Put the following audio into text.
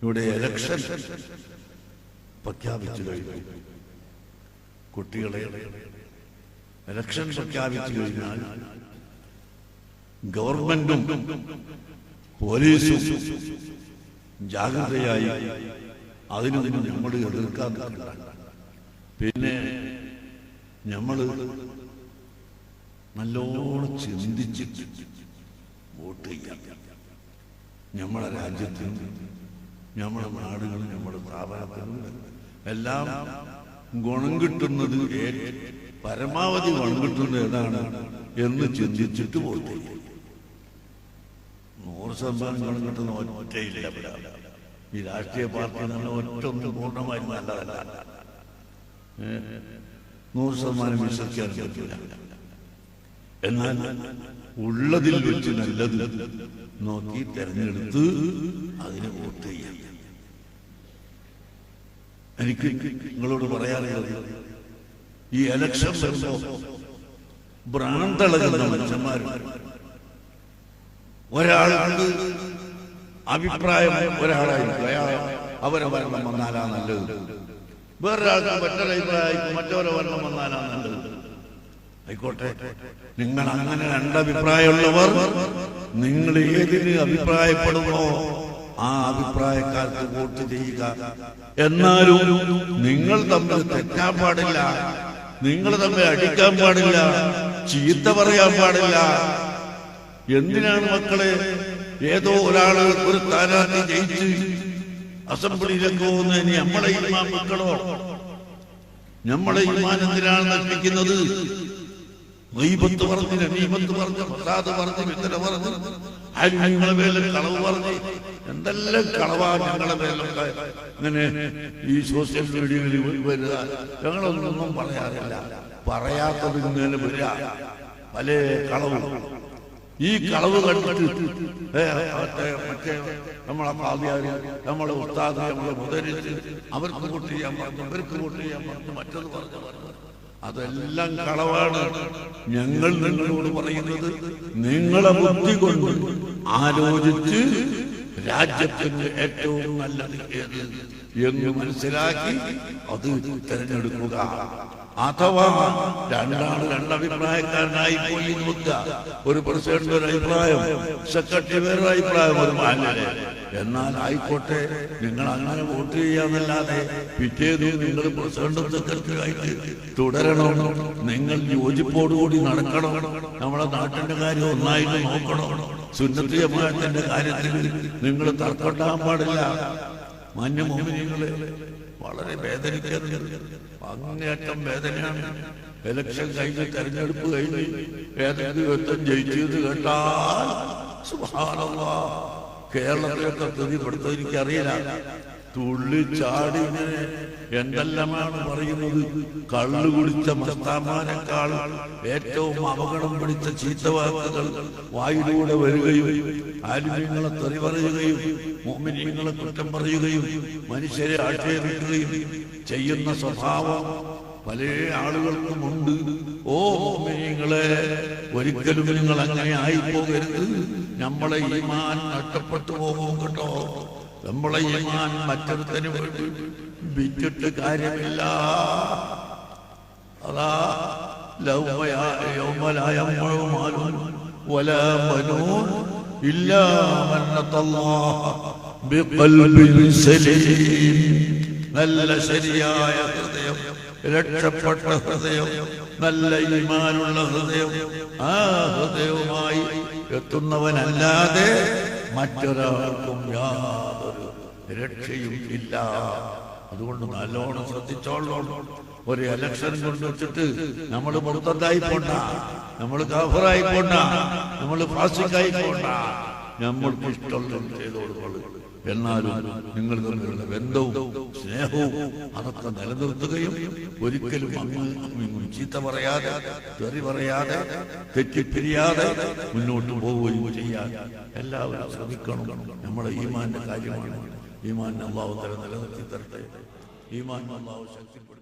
ഇവിടെ ഇലക്ഷൻ പ്രഖ്യാപിച്ചു കഴിഞ്ഞു. കുട്ടികളെ, ഇലക്ഷൻ പ്രഖ്യാപിച്ചു കഴിഞ്ഞാൽ ഗവൺമെന്റും പോലീസും ജാഗ്രതയായി അതിനൊന്നും നമ്മൾ എതിർക്കാൻ. പിന്നെ നമ്മൾ നല്ലോണം ചിന്തിച്ചിട്ട് വോട്ട് ചെയ്യാം. നമ്മുടെ രാജ്യത്തിനും നമ്മുടെ നാടുകളും നമ്മുടെ സ്ഥാപനത്തിനും എല്ലാം ഗുണം കിട്ടുന്നത്, പരമാവധി ഗുണം കിട്ടുന്നത് ഏതാണ് എന്ന് ചിന്തിച്ചിട്ട് വോട്ട് ചെയ്യും. 100% ഗുണം കിട്ടുന്ന ഒറ്റയില്ല. ഈ രാഷ്ട്രീയ പാർട്ടി നല്ല ഒറ്റൊന്നും പൂർണ്ണമായി നല്ലതല്ല. 100% വിശ്വസിക്കാൻ പറ്റില്ല. എന്നാൽ ഉള്ളതിൽ വെച്ച് നല്ലത് നോക്കി തെരഞ്ഞെടുത്ത് അതിന് വോട്ട് ചെയ്യാം. എനിക്ക് നിങ്ങളോട് പറയാനുള്ളത്, ഈ ഇലക്ഷൻ വരുമ്പോ ഭ്രാന്തളകുന്ന മനുഷ്യന്മാരുണ്ട്. ഒരാൾക്ക് അഭിപ്രായം ഒരാളായിരിക്കും, അവരെ ഭരണം വന്നാലാ നല്ലത്. വേറൊരാൾക്ക് മറ്റൊരു അഭിപ്രായം മറ്റൊരു ഭരണം വന്നാലാ നല്ലത്. ആയിക്കോട്ടെ, നിങ്ങൾ അങ്ങനെ രണ്ടഭിപ്രായമുള്ളവർ നിങ്ങൾ ഏതിന് അഭിപ്രായപ്പെടുന്നോ ആ അഭിപ്രായക്കാർക്ക് വോട്ട് ചെയ്യുക. എന്നാലും നിങ്ങൾ തമ്മിൽ തെറ്റാൻ പാടില്ല, നിങ്ങൾ തമ്മിൽ അടിക്കാൻ പാടില്ല, ചീത്ത പറയാൻ പാടില്ല. എന്തിനാണ് മക്കളെ ഏതോ ഒരാള് ഒരു സ്ഥാനാർത്ഥി ജയിച്ച് അസംബ്ലിയിലേക്ക് പോകുന്നതിന് നമ്മളെ ഈമാൻ മക്കളോ? നമ്മളെ ഈമാൻ എന്തിനാണ് നശിപ്പിക്കുന്നത്? ഗീബത്ത് പറഞ്ഞ്, നമീമത്ത് പറഞ്ഞ്, ഫസാദ് പറഞ്ഞ്, ഫിത്ന പറഞ്ഞ്, ആലിമീങ്ങളെ പേരിൽ കളവ് പറഞ്ഞ്, എന്തെല്ലാം കളവാ ഞങ്ങളെ പേരിലൊക്കെ ഇങ്ങനെ ഈ സോഷ്യൽ മീഡിയകളിൽ വരിക. ഞങ്ങളൊന്നും പറയാറില്ല, പറയാത്തത് ഇങ്ങനെ വരിക പല കളവും. ഈ കളവ് കണ്ടിട്ട് മറ്റേ നമ്മളെ കാവ്യാരി, നമ്മളെ ഉസ്താദ്, നമ്മളെ മുദരിസ് അവർക്ക് വോട്ട് ചെയ്യാൻ പറഞ്ഞു, ഇവർക്ക് വോട്ട് ചെയ്യാൻ പറഞ്ഞു, മറ്റത് പറഞ്ഞു. അതെല്ലാം കളവാണ്. ഞങ്ങൾ നിങ്ങളോട് പറയുന്നത്, നിങ്ങളെ ബുദ്ധി കൊണ്ട് ആലോചിച്ച് രാജ്യത്തിന് ഏറ്റവും നല്ലത് ഏത് എന്ന് മനസ്സിലാക്കി അത് തിരഞ്ഞെടുക്കുക. അഥവാ രണ്ടഭിപ്രായക്കാരനായി പോയി നോക്കുക. ഒരു പ്രസിഡന്റ് ഒരു അഭിപ്രായം, സെക്രട്ടറി വേറൊരു അഭിപ്രായം, ഒരു മാന്യത. എന്നാൽ ആയിക്കോട്ടെ, നിങ്ങൾ അങ്ങനെ വോട്ട് ചെയ്യാന്നല്ലാതെ പിറ്റേന്ന് നിങ്ങൾ പ്രസിഡന്റും സെക്രട്ടറി ആയിട്ട് തുടരണം. നിങ്ങൾ യോജിപ്പോടുകൂടി നടക്കണം. നമ്മുടെ നാട്ടിന്റെ കാര്യം ഒന്നായിട്ട് നോക്കണം. സുന്നത്ത് ജമാഅത്തിന്റെ കാര്യത്തിൽ നിങ്ങൾ തർക്കണ്ടാൻ പാടില്ല. മാന്യ മോമിനികളെ, വളരെ വേദനിക്കരുത്. അങ്ങേയറ്റം വേദനയാണ്. ഇലക്ഷൻ കഴിഞ്ഞ്, തെരഞ്ഞെടുപ്പ് കഴിഞ്ഞ് ഏതെങ്കിലും ജയിച്ചത് കേട്ടാൽ സുബ്ഹാനല്ലാഹ്, കേരളത്തിലൊക്കെ സ്ഥിതിപ്പെടുത്തത് എനിക്കറിയില്ല. തുള്ളി ചാടി ഇങ്ങനെ എന്തെല്ലാമാണ് പറയുന്നത്. കള്ളു കുടിച്ച മസ്താന്മാരെക്കാൾ ഏറ്റവും അപകടം പിടിച്ച ചീത്തവാക്കുകൾ വായിലൂടെ വരികയും ആലിമീങ്ങളെ തെറി പറയുകയും മുഅ്മിനീങ്ങളെ കുറ്റം പറയുകയും മനുഷ്യരെ ആക്ഷേപിക്കുകയും ചെയ്യുന്ന സ്വഭാവം പല ആളുകൾക്കുമുണ്ട്. ഓ മുഅ്മിനീങ്ങളെ, ഒരിക്കലും നിങ്ങൾ അങ്ങനെ ആയിപ്പോകരുത്. നമ്മളെ ഈമാൻ നഷ്ടപ്പെട്ടു പോകും കേട്ടോ. നമ്മളെ ഈമാൻ മറ്റൊരുത്തന് വിറ്റിട്ട് കാര്യമില്ല. അതാ നല്ല ശരിയായ ഹൃദയം, രക്ഷപ്പെട്ട ഹൃദയം, നല്ല ഈമാനുള്ള ഹൃദയം, ആ ഹൃദയവുമായി എത്തുന്നവനല്ലാതെ മറ്റൊരാൾക്കും യാതൊരു രക്ഷയും ഇല്ല. അതുകൊണ്ട് നല്ലോണം ശ്രദ്ധിച്ചോളണം. ഒരു ഇലക്ഷൻ കൊണ്ടുവച്ചിട്ട് നമ്മൾ മുർത്തദ്ദായി പോണ്ട, നമ്മൾ കാഫിറായി പോണ്ട, നമ്മൾ ഫാസിഖായി പോണ്ട. നമ്മൾക്ക് ഇഷ്ടമുള്ളത് ചെയ്തോളുള്ളൂ. എന്നാലും നിങ്ങൾ തമ്മിലുള്ള ബന്ധവും സ്നേഹവും അതൊക്കെ നിലനിർത്തുകയും ഒരിക്കലും അങ്ങും ചീത്ത പറയാതെ, തെറി പറയാതെ, തെറ്റിപ്പിരിയാതെ മുന്നോട്ട് പോവുകയും ചെയ്യാൻ എല്ലാവരും ശ്രമിക്കണം. നമ്മുടെ ഈമാന്റെ കാര്യമാണ്. ഈമാൻ അല്ലാഹു തആല നിലനിർത്തി തരട്ടെ. ഈമാൻ അല്ലാഹു ശക്തിപ്പെടുത്തട്ടെ.